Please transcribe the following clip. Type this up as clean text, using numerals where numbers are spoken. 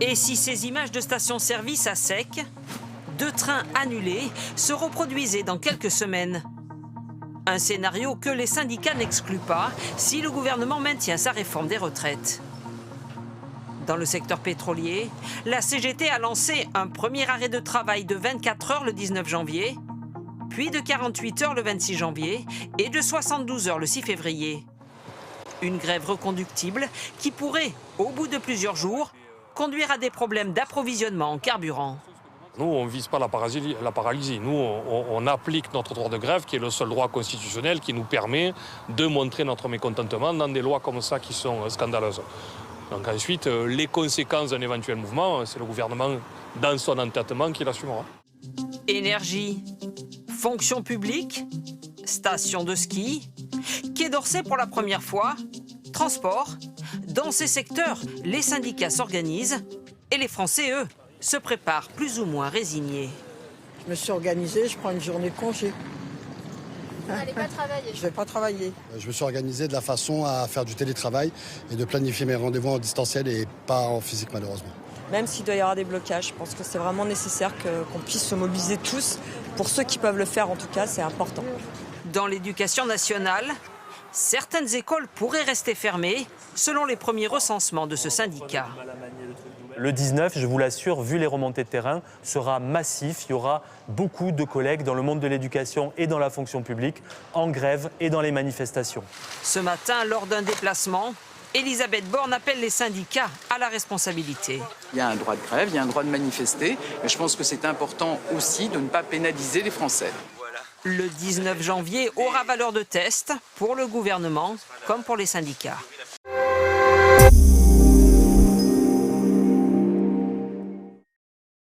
Et si ces images de stations-service à sec, de trains annulés, se reproduisaient dans quelques semaines? Un scénario que les syndicats n'excluent pas si le gouvernement maintient sa réforme des retraites. Dans le secteur pétrolier, la CGT a lancé un premier arrêt de travail de 24 heures le 19 janvier, puis de 48 heures le 26 janvier et de 72 heures le 6 février. Une grève reconductible qui pourrait, au bout de plusieurs jours, conduire à des problèmes d'approvisionnement en carburant. Nous, on ne vise pas la paralysie. Nous, on applique notre droit de grève, qui est le seul droit constitutionnel qui nous permet de montrer notre mécontentement dans des lois comme ça qui sont scandaleuses. Donc ensuite, les conséquences d'un éventuel mouvement, c'est le gouvernement, dans son entêtement, qui l'assumera. Énergie, fonction publique, station de ski, Quai d'Orsay pour la première fois, transport. Dans ces secteurs, les syndicats s'organisent et les Français, eux, se préparent plus ou moins résignés. Je me suis organisée, je prends une journée de congé. Vous n'allez pas travailler? Je ne vais pas travailler. Je me suis organisé de la façon à faire du télétravail et de planifier mes rendez-vous en distanciel et pas en physique malheureusement. Même s'il doit y avoir des blocages, je pense que c'est vraiment nécessaire qu'on puisse se mobiliser tous. Pour ceux qui peuvent le faire, en tout cas, c'est important. Dans l'éducation nationale, certaines écoles pourraient rester fermées, selon les premiers recensements de ce syndicat. Le 19, je vous l'assure, vu les remontées de terrain, sera massif. Il y aura beaucoup de collègues dans le monde de l'éducation et dans la fonction publique, en grève et dans les manifestations. Ce matin, lors d'un déplacement, Elisabeth Borne appelle les syndicats à la responsabilité. Il y a un droit de grève, il y a un droit de manifester, mais je pense que c'est important aussi de ne pas pénaliser les Français. Le 19 janvier aura valeur de test pour le gouvernement comme pour les syndicats.